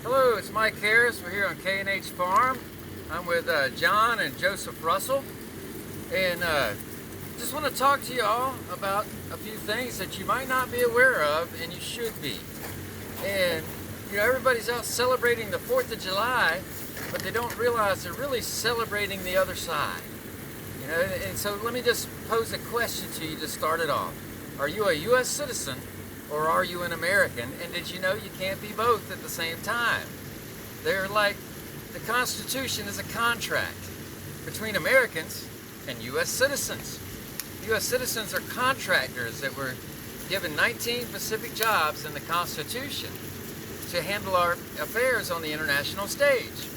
Hello, it's Mike Harris. We're here on K&H Farm. I'm with John and Joseph Russell, and just want to talk to y'all about a few things that you might not be aware of, and you should be. And you know, everybody's out celebrating the 4th of July, but they don't realize they're really celebrating the other side. You know, and so let me just pose a question to you to start it off. Are you a U.S. citizen or are you an American? And did you know you can't be both at the same time? They're like, the Constitution is a contract between Americans and U.S. citizens. U.S. citizens are contractors that were given 19 specific jobs in the Constitution to handle our affairs on the international stage.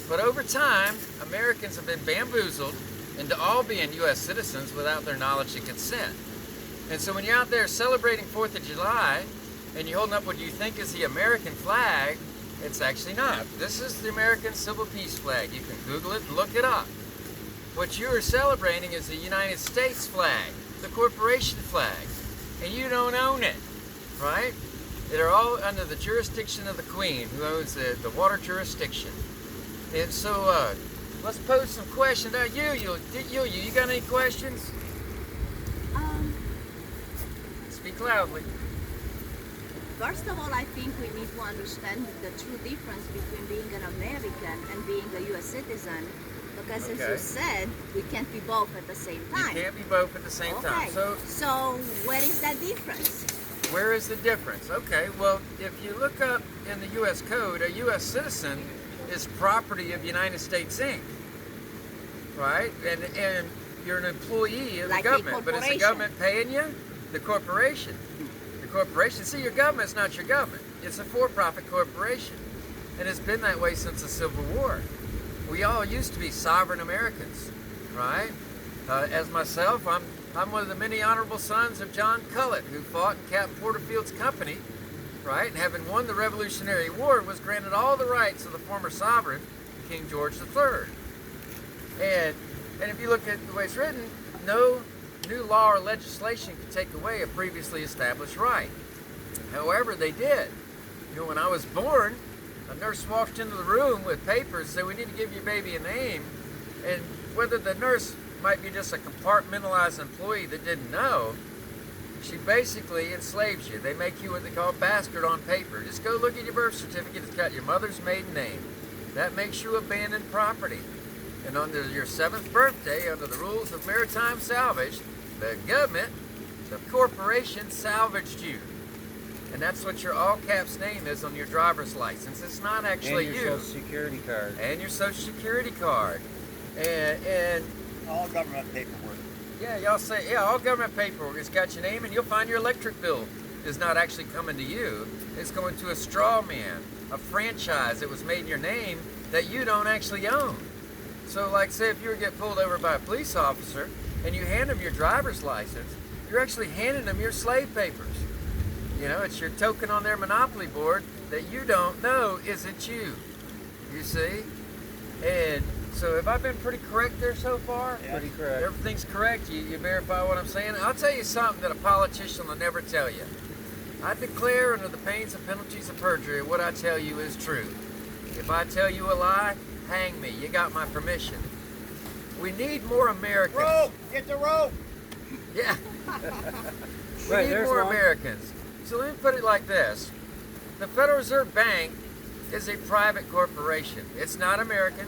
But over time, Americans have been bamboozled into all being U.S. citizens without their knowledge and consent. And so when you're out there celebrating 4th of July and you're holding up what you think is the American flag, it's actually not. This is the American Civil Peace flag. You can Google it and look it up. What you are celebrating is the United States flag, the corporation flag, and you don't own it, right? They're all under the jurisdiction of the Queen, who owns the water jurisdiction. And so let's pose some questions. Now, you got any questions? Speak loudly. First of all, I think we need to understand the true difference between being an American and being a U.S. citizen. Because as you said, we can't be both at the same time. You can't be both at the same time. So where is that difference? Where is the difference? Okay, well, if you look up in the U.S. Code, a U.S. citizen is property of United States, Inc., right? And you're an employee of the government, but is the government paying you? The corporation. The corporation. See, your government's not your government. It's a for-profit corporation. And it's been that way since the Civil War. We all used to be sovereign Americans, right? As myself, I'm one of the many honorable sons of John Cullett, who fought in Captain Porterfield's company, right? And having won the Revolutionary War, was granted all the rights of the former sovereign, King George III. And if you look at the way it's written, no new law or legislation could take away a previously established right. However, they did. You know, when I was born, a nurse walked into the room with papers and said, we need to give your baby a name. And whether the nurse might be just a compartmentalized employee that didn't know, she basically enslaves you. They make you what they call a bastard on paper. Just go look at your birth certificate. It's got your mother's maiden name. That makes you abandoned property. And on your 7th birthday, under the rules of maritime salvage, the government, the corporation, salvaged you. And that's what your all-caps name is on your driver's license. It's not actually you. And your Social Security card. And your Social Security card. And all government paperwork. Yeah, y'all say, yeah, all government paperwork. It's got your name, and you'll find your electric bill is not actually coming to you. It's going to a straw man, a franchise that was made in your name that you don't actually own. So, like, say if you were to get pulled over by a police officer and you hand them your driver's license, you're actually handing them your slave papers. You know, it's your token on their monopoly board that you don't know isn't you. You see? And so have I been pretty correct there so far? Yeah. Pretty correct. Everything's correct. You verify what I'm saying? I'll tell you something that a politician will never tell you. I declare under the pains and penalties of perjury what I tell you is true. If I tell you a lie, hang me. You got my permission. We need more Americans. Rope! Get the rope! Yeah. We need more Americans. So let me put it like this. The Federal Reserve Bank is a private corporation. It's not American,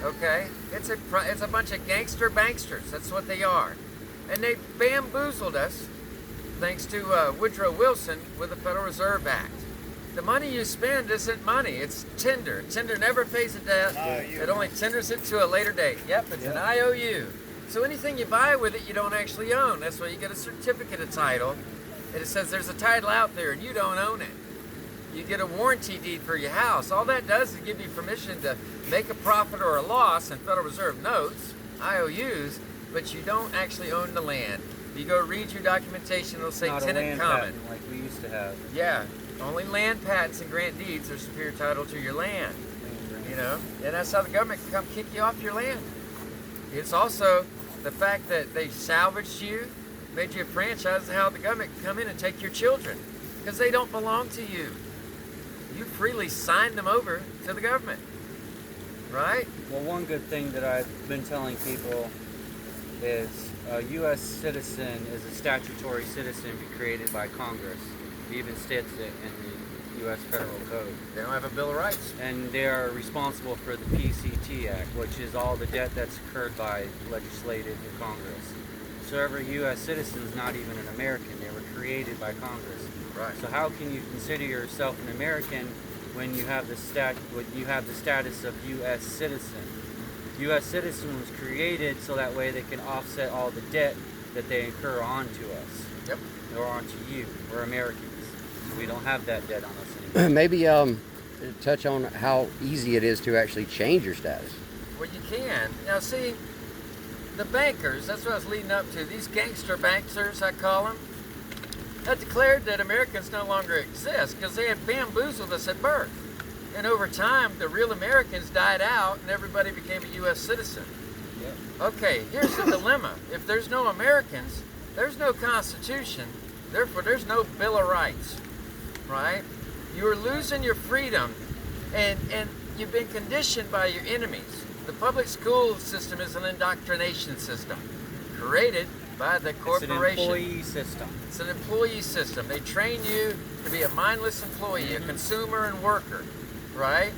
okay? It's a bunch of gangster banksters. That's what they are. And they bamboozled us, thanks to Woodrow Wilson, with the Federal Reserve Act. The money you spend isn't money. It's tender. Tender never pays a debt. It only tenders it to a later date. Yep, it's an IOU. So anything you buy with it, you don't actually own. That's why you get a certificate of title. And it says there's a title out there and you don't own it. You get a warranty deed for your house. All that does is give you permission to make a profit or a loss in Federal Reserve notes, IOUs, but you don't actually own the land. If you go read your documentation, it'll say tenant common. Like we used to have. Yeah. Only land patents and grant deeds are superior title to your land. You know, and that's how the government can come kick you off your land. It's also the fact that they salvaged you, made you a franchise, how the government can come in and take your children because they don't belong to you. You freely signed them over to the government, right? Well, one good thing that I've been telling people is a U.S. citizen is a statutory citizen created by Congress. It even states it in the U.S. Federal Code. They don't have a Bill of Rights. And they are responsible for the PCT Act, which is all the debt that's incurred by legislative Congress. So every U.S. citizen is not even an American. They were created by Congress. Right. So how can you consider yourself an American when you have the status of U.S. citizen? U.S. citizen was created so that way they can offset all the debt that they incur onto us. Yep. Or onto you. We're Americans. So we don't have that debt on us anymore. Maybe touch on how easy it is to actually change your status. Well, you can. Now, see, the bankers, that's what I was leading up to, these gangster banksters, I call them, have declared that Americans no longer exist because they had bamboozled us at birth. And over time, the real Americans died out and everybody became a U.S. citizen. Yep. Okay, here's the dilemma. If there's no Americans, there's no Constitution, therefore there's no Bill of Rights, right? You are losing your freedom and you've been conditioned by your enemies. The public school system is an indoctrination system created by the corporation. It's an employee system. It's an employee system. They train you to be a mindless employee, a consumer and worker, right?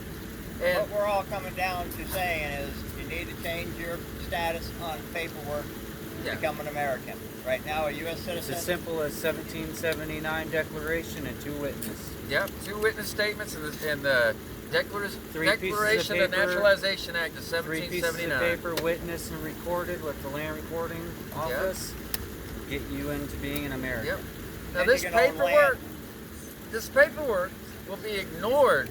And What we're all coming down to saying is you need to change your status on paperwork to become an American. Right now, a U.S. It's citizen. as simple as 1779 Declaration and 2 witnesses. Yep, 2 witness statements and the Three pieces of Declaration of paper, Naturalization Act of 3 pieces of 1779. paper, witnessed and recorded with the land recording office, get you into being an American. Yep. Now And this you can own paperwork will be ignored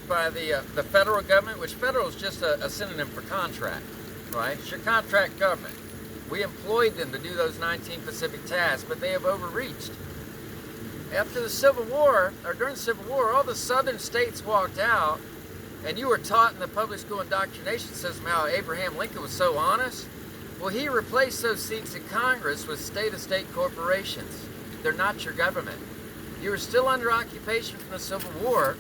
by the federal government, which federal is just a synonym for contract, right? It's your contract government. We employed them to do those 19 Pacific tasks, but they have overreached. After the Civil War, or during the Civil War, all the southern states walked out, and you were taught in the public school indoctrination system how Abraham Lincoln was so honest. Well, he replaced those seats in Congress with state-of-state corporations. They're not your government. You are still under occupation from the Civil War,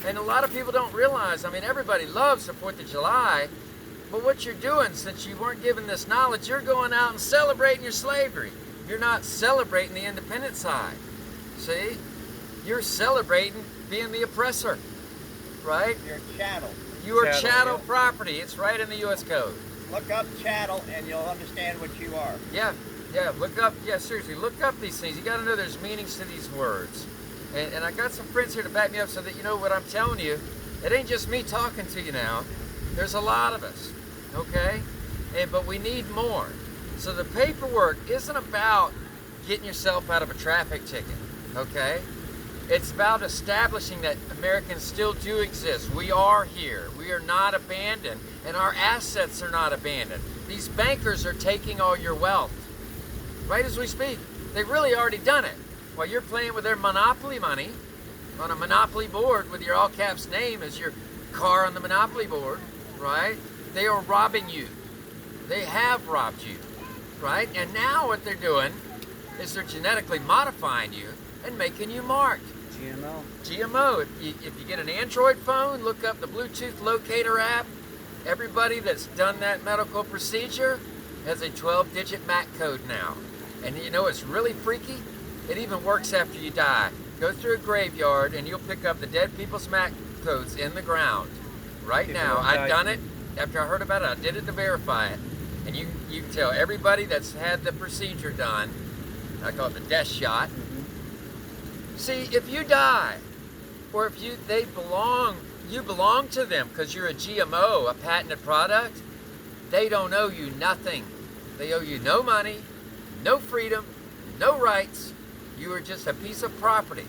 and a lot of people don't realize, I mean, everybody loves the 4th of July, but what you're doing, since you weren't given this knowledge, you're going out and celebrating your slavery. You're not celebrating the independent side. See? You're celebrating being the oppressor, right? You're chattel. You are Chattel, chattel yeah. property. It's right in the U.S. Code. Look up chattel and you'll understand what you are. Yeah, seriously, look up these things. You got to know there's meanings to these words. And I got some friends here to back me up so that you know what I'm telling you. It ain't just me talking to you now. There's a lot of us, okay? But we need more. So the paperwork isn't about getting yourself out of a traffic ticket, okay? It's about establishing that Americans still do exist. We are here. We are not abandoned, and our assets are not abandoned. These bankers are taking all your wealth, right as we speak. They've really already done it. While you're playing with their monopoly money on a monopoly board with your all caps name as your car on the monopoly board, right? They are robbing you. They have robbed you, right? And now what they're doing is they're genetically modifying you and making you marked. GMO. If you get an Android phone, look up the Bluetooth locator app. Everybody that's done that medical procedure has a 12-digit MAC code now. And you know it's really freaky? It even works after you die. Go through a graveyard and you'll pick up the dead people's MAC codes in the ground. Right now, I've done it. After I heard about it, I did it to verify it. And you can tell everybody that's had the procedure done, I call it the death shot. See, if you die, or if you belong to them because you're a GMO, a patented product, they don't owe you nothing. They owe you no money, no freedom, no rights. You are just a piece of property,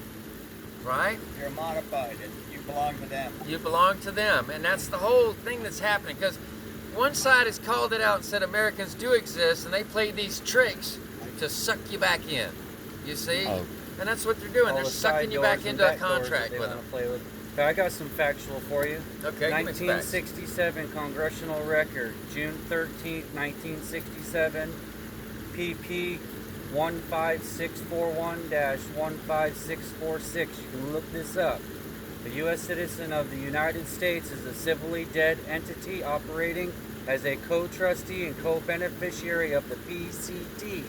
right? You're modified. You belong to them. You belong to them, and that's the whole thing that's happening, because one side has called it out and said Americans do exist, and they play these tricks to suck you back in, you see? Oh. And that's what they're doing. They're sucking you back into a contract with them. But I got some factual for you. Okay, give me some facts. 1967 Congressional Record, June 13th, 1967, PP 15641-15646. You can look this up. A U.S. citizen of the United States is a civilly dead entity operating as a co-trustee and co-beneficiary of the PCT,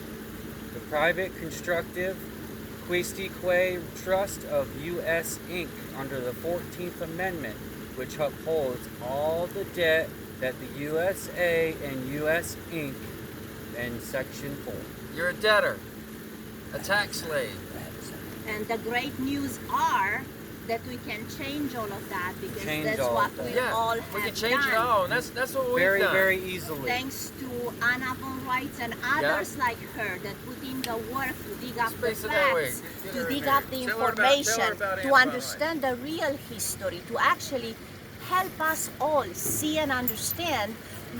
the Private Constructive Queesti Trust of U.S. Inc. under the 14th Amendment, which upholds all the debt that the USA and U.S. Inc. in Section 4. You're a debtor, a tax slave. And the great news are that we can change all of that because Change that's all what of that. we Yeah, all have we can change done. it all, and that's what we've Very, done. very easily. Thanks to Anna von Reitz and others like her that put in the work to dig up the Space it that way. facts, Get to her in dig here. up the Tell her about Anna information, von to Reitz. understand the real history, to actually help us all see and understand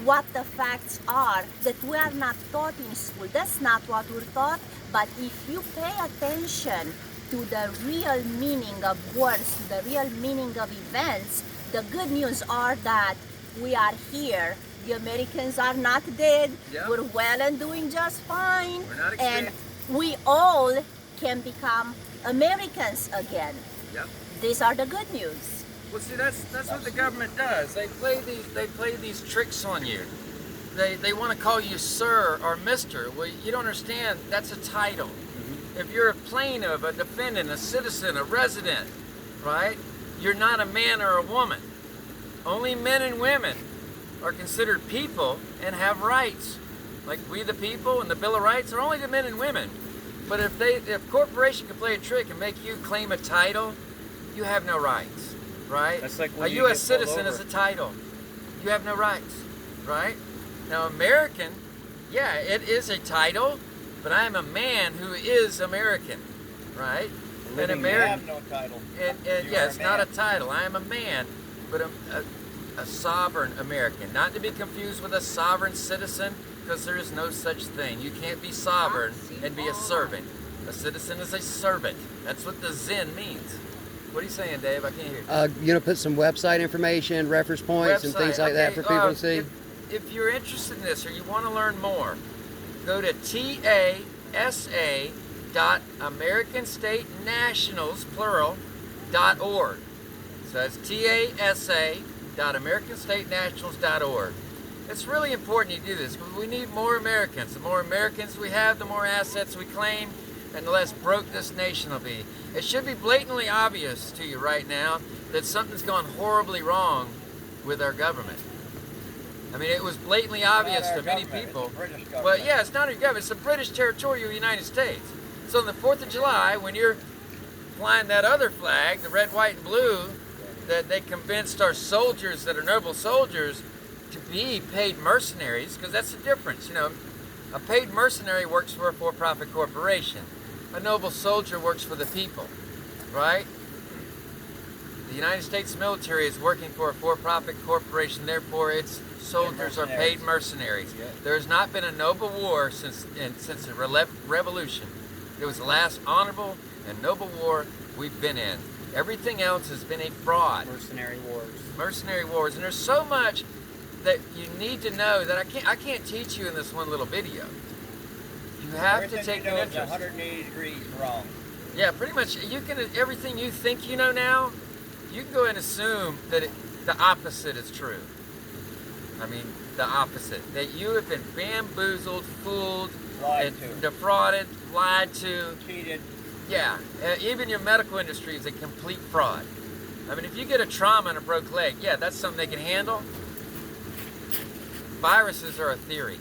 what the facts are that we are not taught in school. That's not what we're taught, but if you pay attention to the real meaning of words, to the real meaning of events, the good news are that we are here. The Americans are not dead. Yep. We're well and doing just fine. We're not And extinct. we all can become Americans again. Yep. These are the good news. Well, see, that's what the government does. They play these tricks on you. They want to call you sir or mister. Well, you don't understand. That's a title. If you're a plaintiff, a defendant, a citizen, a resident, right? You're not a man or a woman. Only men and women are considered people and have rights. Like we the people and the Bill of Rights are only the men and women. But if a corporation can play a trick and make you claim a title, you have no rights, right? That's like a when you U.S. get pulled citizen is over. a title. You have no rights, right? Now American, yeah, it is a title, but I am a man who is American, right? An Living You American. have no title. And You yeah, are it's a not a man. title. I am a man, but a sovereign American. Not to be confused with a sovereign citizen, because there is no such thing. You can't be sovereign and be a servant. A citizen is a servant. That's what the Zen means. What are you saying, Dave? I can't hear you. Put some website information, reference points, and things like that Okay, for people to see. If you're interested in this or you want to learn more, go to TASA.AmericanStateNationals, plural, .org. So that's TASA.AmericanStateNationals.org. It's really important you do this because we need more Americans. The more Americans we have, the more assets we claim, and the less broke this nation will be. It should be blatantly obvious to you right now that something's gone horribly wrong with our government. I mean, it was blatantly obvious our to many government, people. it's the British government. Well, yeah, it's not our government. It's the British territorial United States. So on the 4th of July, when you're flying that other flag, the red, white, and blue, that they convinced our soldiers that are noble soldiers to be paid mercenaries, because that's the difference. You know, a paid mercenary works for a for-profit corporation. A noble soldier works for the people, right? The United States military is working for a for-profit corporation, therefore its soldiers are paid mercenaries. Yeah. There has not been a noble war since the revolution. It was the last honorable and noble war we've been in. Everything else has been a fraud. Mercenary wars. Mercenary wars, and there's so much that you need to know that I can't teach you in this one little video. You have to take an Everything you know is interest. 180 degrees wrong. Yeah, pretty much. You can everything you think you know now, you can go and assume that the opposite is true. I mean, the opposite. That you have been bamboozled, fooled, Lied and to. defrauded, lied to. Cheated. Yeah, even your medical industry is a complete fraud. I mean, if you get a trauma and a broke leg, yeah, that's something they can handle. Viruses are a theory.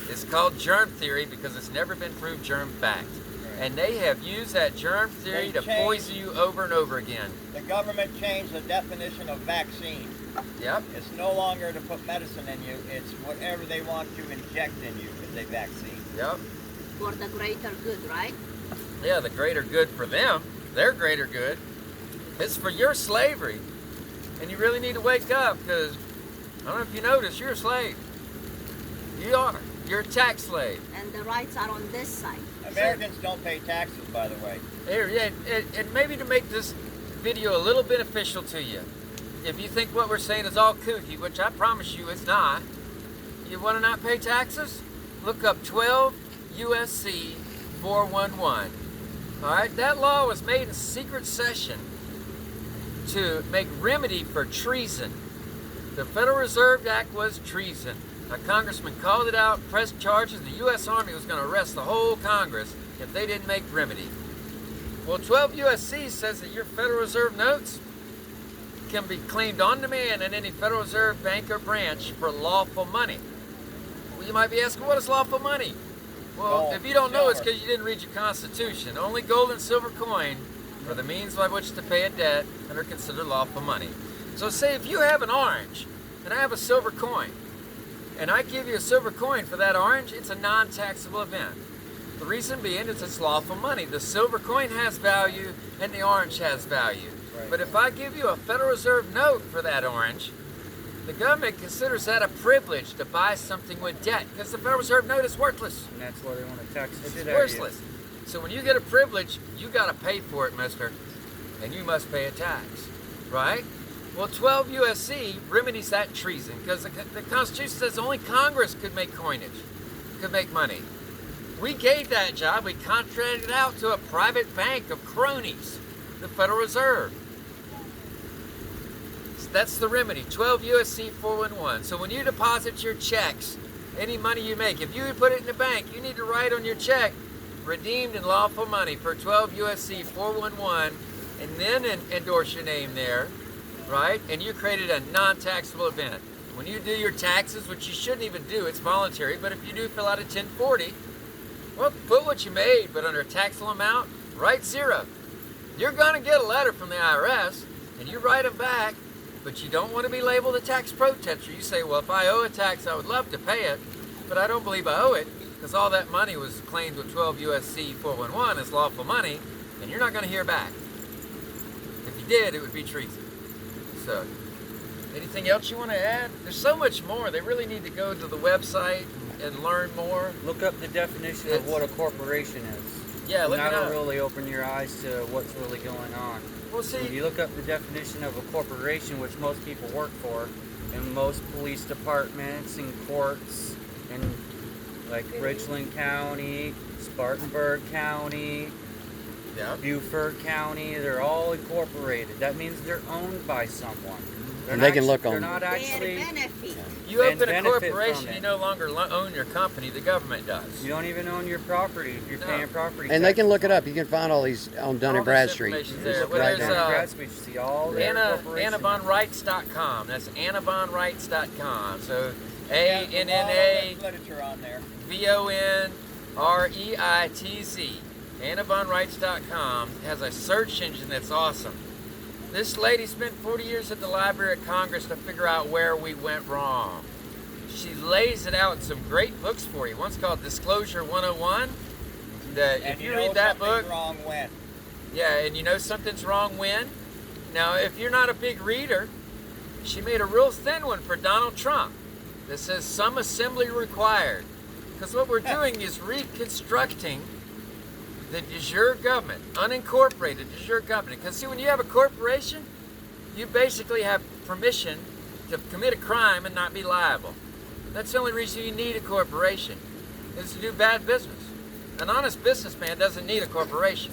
It's called germ theory because it's never been proved germ fact. And they have used that germ theory They to poison you over and over again. The government changed the definition of vaccine. Yep. It's no longer to put medicine in you. It's whatever they want to inject in you is a vaccine. Yep. For the greater good, right? Yeah, the greater good for them. Their greater good. It's for your slavery. And you really need to wake up because, I don't know if you noticed, you're a slave. You are. You're a tax slave. And the rights are on this side. Americans don't pay taxes, by the way. Here, yeah, and maybe to make this video a little beneficial to you, if you think what we're saying is all kooky, which I promise you it's not, you want to not pay taxes? Look up 12 USC 411. All right, that law was made in secret session to make remedy for treason. The Federal Reserve Act was treason. A congressman called it out, pressed charges. The U.S. Army was going to arrest the whole Congress if they didn't make remedy. Well, 12 U.S.C. says that your Federal Reserve notes can be claimed on demand in any Federal Reserve bank or branch for lawful money. Well, you might be asking, what is lawful money? Well, Gold, if you don't know, it's silver. because you didn't read your Constitution. Only gold and silver coin are the means by which to pay a debt and are considered lawful money. So say if you have an orange and I have a silver coin, and I give you a silver coin for that orange, it's a non-taxable event. The reason being is it's lawful money. The silver coin has value and the orange has value. Right. But if I give you a Federal Reserve note for that orange, the government considers that a privilege to buy something with debt because the Federal Reserve note is worthless. And that's why they want to tax the It's shit out of you. worthless. So when you get a privilege, you got to pay for it, mister, and you must pay a tax, right? Well, 12 U.S.C. remedies that treason because the Constitution says only Congress could make coinage, could make money. We gave that job. We contracted out to a private bank of cronies, the Federal Reserve. So that's the remedy, 12 U.S.C. 411. So when you deposit your checks, any money you make, if you put it in the bank, you need to write on your check, redeemed in lawful money for 12 U.S.C. 411, and then endorse your name there, right? And you created a non-taxable event. When you do your taxes, which you shouldn't even do, it's voluntary, but if you do fill out a 1040, well, put what you made, but under a taxable amount, write 0. You're going to get a letter from the IRS, and you write them back, but you don't want to be labeled a tax protester. You say, well, if I owe a tax, I would love to pay it, but I don't believe I owe it, because all that money was claimed with 12 U.S.C. 411 as lawful money, and you're not going to hear back. If you did, it would be treason. So, anything else you want to add? There's so much more. They really need to go to the website and learn more. Look up the definition of what a corporation is. Yeah, look it That'll up. really open your eyes to what's really going on. Well, If see, you look up the definition of a corporation, which most people work for, in most police departments and courts, and like Richland County, Spartanburg County, yeah. Beaufort County, they're all incorporated. That means they're owned by someone. They're And they not can look They're on- not Their actually. benefit. You and open a benefit from corporation, it. you no longer own your company. The government does. You don't even own your property if you're No. paying property And they can taxes. look it up. You can find all these on Dun All and this Bradstreet. information's There's there. a Well, right there's, now. Bradstreet, you see all the Anna, corporations. AnnaBonRights.com. That's AnnaBonRights.com. So Yeah, there's a lot of ANNA literature on there. VONREITZ. AnnaBonRights.com has a search engine that's awesome. This lady spent 40 years at the Library of Congress to figure out where we went wrong. She lays it out in some great books for you. One's called Disclosure 101. And If you know read that something's book, wrong when. yeah, and you know something's wrong when. Now, if you're not a big reader, she made a real thin one for Donald Trump that says some assembly required. Because what we're doing is reconstructing the de jure government, unincorporated de jure government. Because see, when you have a corporation, you basically have permission to commit a crime and not be liable. That's the only reason you need a corporation, is to do bad business. An honest businessman doesn't need a corporation,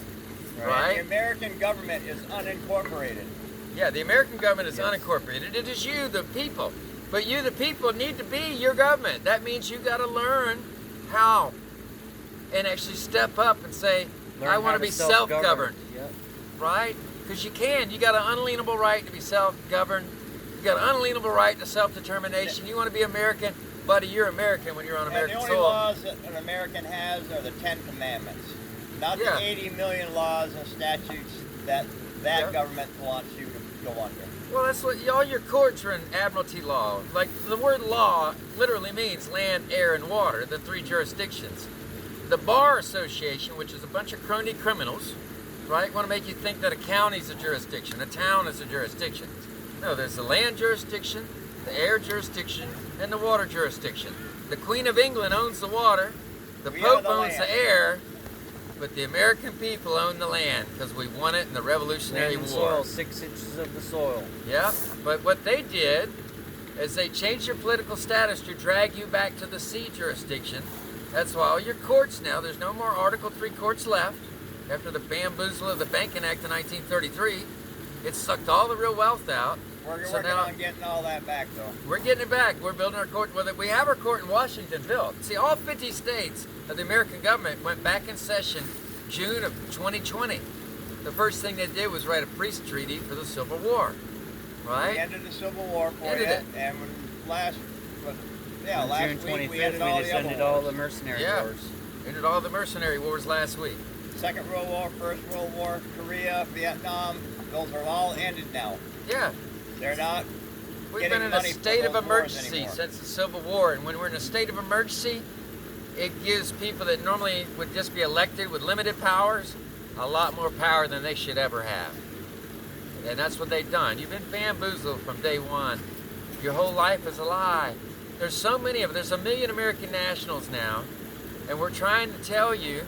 right? The American government is unincorporated. Yeah, the American government is unincorporated. It is you, the people. But you, the people, need to be your government. That means you got to learn how and actually step up and say, Learn I how want to be self-governed, Yep. right? Because you can. You got an unalienable right to be self-governed. You got an unalienable right to self-determination. You want to be American, buddy, you're American when you're on And American the only soil. laws that an American has are the 10 Commandments. Not Yeah. the 80 million laws and statutes that Yeah. government wants you to go under. Well, that's what all your courts are in admiralty law. Like the word law literally means land, air, and water, the 3 jurisdictions. The Bar Association, which is a bunch of crony criminals, right, want to make you think that a county's a jurisdiction, a town is a jurisdiction. No, there's the land jurisdiction, the air jurisdiction, and the water jurisdiction. The Queen of England owns the water, the We Pope are the owns land. the air, but the American people own the land because we won it in the Revolutionary Land and War. soil, 6 inches of the soil. Yeah, but what they did is they changed your political status to drag you back to the sea jurisdiction. That's why all your courts now, there's no more Article 3 courts left after the bamboozle of the Banking Act of 1933. It sucked all the real wealth out. We're So working now- on getting all that back, though. We're getting it back. We're building our court. Well, we have our court in Washington built. See, all 50 states of the American government went back in session June of 2020. The first thing they did was write a peace treaty for the Civil War, We right? ended the Civil War for Ended you, it. and last On last June week 25th, we ended all just the other ended all wars. the mercenary Yeah. wars. Ended all the mercenary wars last week. Second World War, First World War, Korea, Vietnam, those are all ended now. Yeah, They're not. we've Getting been in a money for state of those wars emergency anymore. since the Civil War, and when we're in a state of emergency, it gives people that normally would just be elected with limited powers a lot more power than they should ever have. And that's what they've done. You've been bamboozled from day one. Your whole life is a lie. There's so many of them. There's 1 million American nationals now, and we're trying to tell you,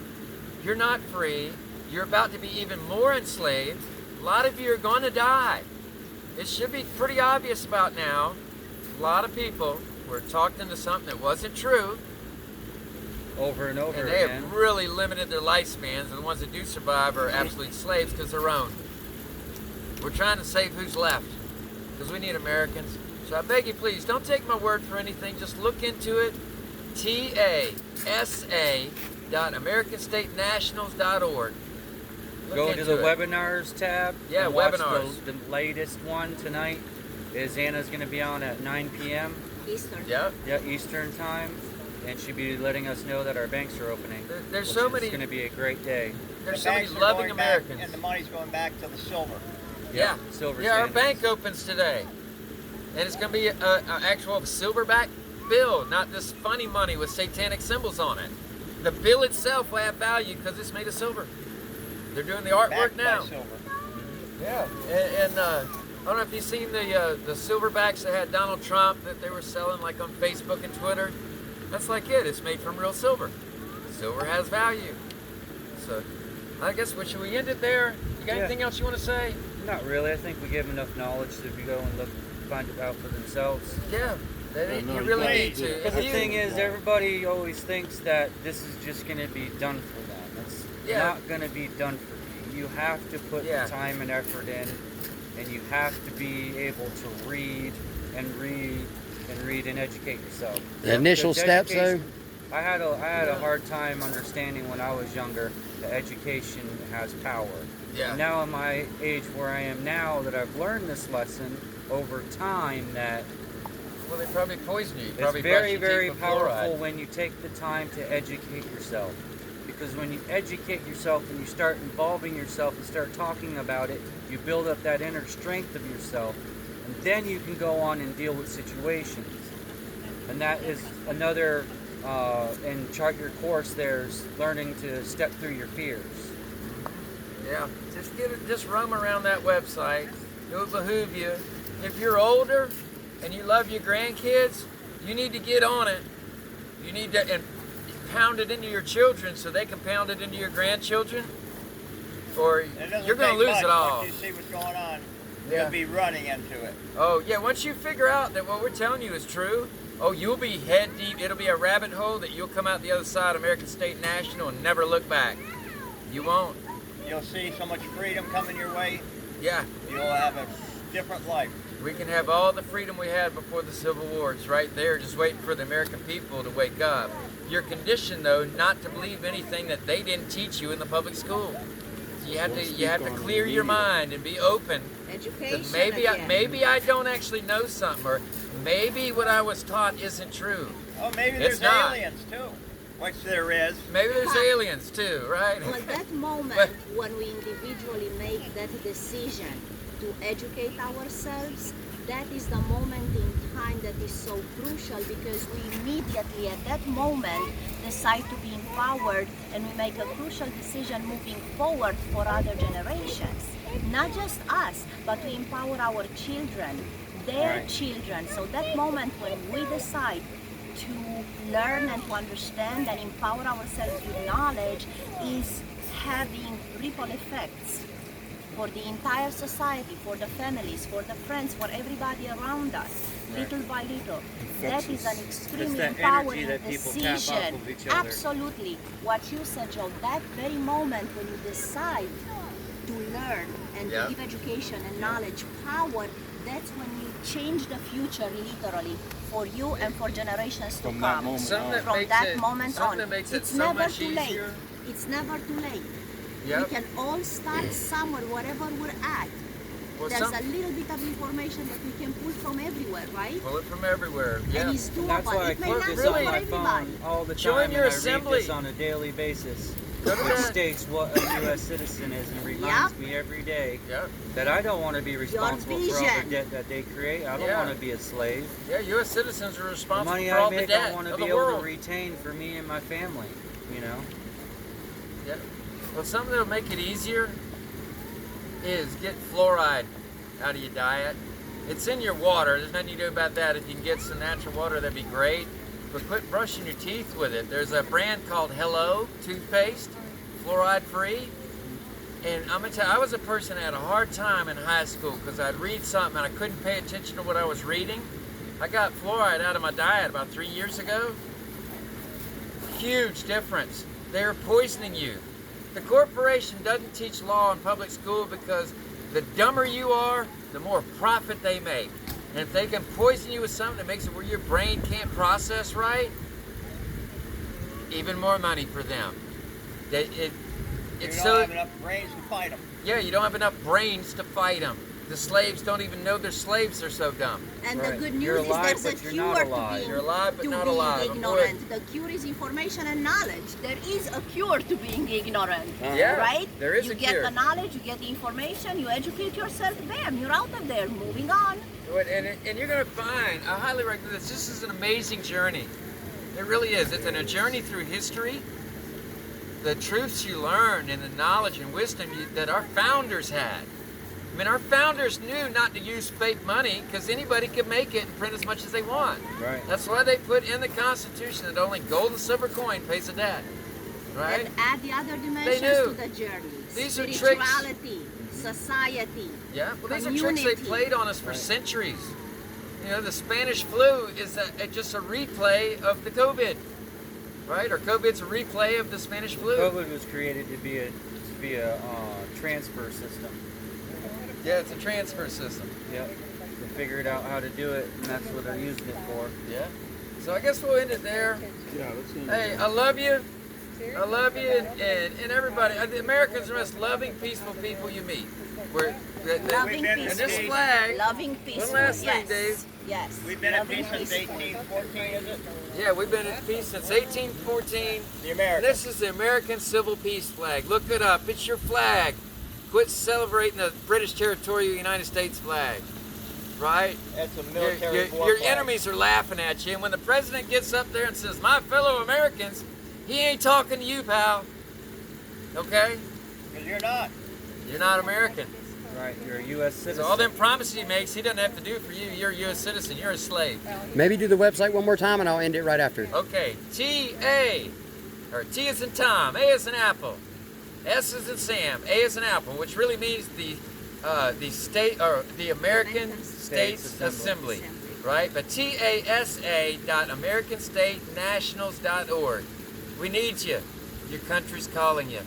you're not free. You're about to be even more enslaved. A lot of you are going to die. It should be pretty obvious about now. A lot of people were talked into something that wasn't true, Over and over and they again. have really limited their lifespans, and the ones that do survive are absolute slaves because they're owned. We're trying to save who's left, because we need Americans. So I beg you, please, don't take my word for anything. Just look into it. TASA.AmericanStateNationals.org. Look Go to into the it. webinars tab. Yeah, and watch webinars. The latest one tonight is Anna's going to be on at 9 p.m. Eastern. Yep. Yeah, Eastern time, and she'll be letting us know that our banks are opening. There's so many. It's going to be a great day. There's The so many banks are loving going back, Americans. and the money's going back to the silver. Yeah. Silver Yeah, our standards. bank opens today. And it's going to be an actual silverback bill, not this funny money with satanic symbols on it. The bill itself will have value because it's made of silver. They're doing the artwork Backed now. by silver. Yeah. And I don't know if you've seen the silverbacks that had Donald Trump that they were selling like on Facebook and Twitter. That's like it. It's made from real silver. Silver has value. So I guess, should we end it there? You got Yeah. anything else you want to say? Not really. I think we give enough knowledge to go and find it out for themselves. Yeah. No, You you really gotta need do to. it. But If the you- thing is, everybody always thinks that this is just going to be done for them. It's Yeah. not going to be done for you. You have to put Yeah. the time and effort in, and you have to be able to read and educate yourself. The initial Because steps, though. education- I had a hard time understanding when I was younger that education has power. Yeah. Now in my age where I am now, that I've learned this lesson over time, that Well, they probably poison you. it's Probably very, brush your very teeth with powerful fluoride. when you take the time to educate yourself. Because when you educate yourself and you start involving yourself and start talking about it, you build up that inner strength of yourself, and then you can go on and deal with situations. And that is another, in Chart Your Course, there's learning to step through your fears. Yeah, just roam around that website. It will behoove you. If you're older and you love your grandkids, you need to get on it. You need to and pound it into your children so they can pound it into your grandchildren, or It doesn't you're going to take lose much. it all. Once you see what's going on, Yeah. you'll be running into it. Oh yeah, once you figure out that what we're telling you is true, oh, you'll be head deep. It'll be a rabbit hole that you'll come out the other side of American State National and never look back. You won't. You'll see so much freedom coming your way. Yeah. You'll have a different life. We can have all the freedom we had before the Civil War. It's right there, just waiting for the American people to wake up. You're conditioned, though, not to believe anything that they didn't teach you in the public school. So you have to clear your mind and be open. Education. 'Cause again. maybe I don't actually know something, or maybe what I was taught isn't true. Oh, maybe It's there's not. aliens too. Which there is. Maybe there's aliens too, right? Well, that moment when we individually make that decision to educate ourselves, that is the moment in time that is so crucial, because we immediately at that moment decide to be empowered, and we make a crucial decision moving forward for other generations. Not just us, but we empower our children, their Right. children. So that moment when we decide to learn and to understand and empower ourselves with knowledge is having ripple effects for the entire society, for the families, for the friends, for everybody around us, little by little. That is an extremely that energy empowering that people tap off decision. of each other. Absolutely. What you said, Joe, that very moment when you decide to learn and Yeah. to give education and knowledge power, that's when you change the future literally for you and for generations to From that come. moment Something that From makes that it, moment something on. that makes it It's so never much too easier. late. It's never too late. Yep. We can all start somewhere, wherever we're at. Well, There's some- a little bit of information that we can pull from everywhere, right? Pull it from everywhere. Yeah. And it's doable. That's why I It may keep not this be on for my everybody. phone all the Join time, your and I assembly. read this on a daily basis, Go to which that. states what a U.S. citizen is, and reminds Yep. me every day Yep. that I don't want to be responsible for all the vision. debt that they create. I don't Yeah. want to be a slave. Yeah, U.S. citizens are The responsible money for I all the make, debt I want to of be the able world. to retain for me and my family. You know. Yeah. Well, something that'll make it easier is get fluoride out of your diet. It's in your water. There's nothing you can do about that. If you can get some natural water, that'd be great. But quit brushing your teeth with it. There's a brand called Hello toothpaste, fluoride free. And I'm gonna tell you, I was a person that had a hard time in high school because I'd read something and I couldn't pay attention to what I was reading. I got fluoride out of my diet about 3 years ago. Huge difference. They're poisoning you. The corporation doesn't teach law in public school because the dumber you are, the more profit they make. And if they can poison you with something that makes it where your brain can't process right, even more money for them. You It's don't so have enough brains to fight them. yeah, you don't have enough brains to fight them. The slaves don't even know they're slaves. They're so dumb. And Right. the good You're news is alive, there's a but you're cure not to alive. being, You're alive, but to not being alive. ignorant. The cure is information and knowledge. There is a cure to being ignorant. Yeah, Right? there is you a get cure. the knowledge, you get the information, you educate yourself, bam, you're out of there, moving on. And you're gonna find, I highly recommend this. This is an amazing journey. It really is. It's a journey through history. The truths you learn and the knowledge and wisdom that our founders had. I mean, our founders knew not to use fake money because anybody could make it and print as much as they want. Right. That's why they put in the Constitution that only gold and silver coin pays the debt. Right? And add the other dimensions knew. to the journey. These are tricks. Spirituality, society. Yeah, well, these are tricks they Community. played on us for centuries. You know, the Spanish flu is just a replay of the COVID, right? Or COVID's a replay of the Spanish flu. COVID was created to be a transfer system. Yeah, it's a transfer system. Yep. They figured out how to do it, and that's what they're using it for. Yeah. So I guess we'll end it there. Yeah, let's end Hey, it. I love you. I love you, and everybody. The Americans are the most loving, peaceful people you meet. Loving been in peace. this flag. Loving peace. One last thing, Yes. Dave. Yes. We've been at Loving peace since peaceful. 1814, is it? Yeah, we've been at peace since 1814. The And American. this is the American Civil Peace flag. Look it up. It's your flag. Quit celebrating the British territorial United States flag. Right? That's a Your, military your, war your flag. enemies are laughing at you. And when the president gets up there and says, "My fellow Americans," he ain't talking to you, pal. Okay? Because you're not. You're not American. Right. You're a U.S. citizen. So all them promises he makes, he doesn't have to do for you. You're a U.S. citizen. You're a slave. Maybe do the website one more time and I'll end it right after. Okay. T-A, or T is in Tom, A is in Apple, S is in Sam, A is in Apple, which really means the state, or the American States Assembly, right? But TASA.AmericanStateNationals.org. We need you. Your country's calling you.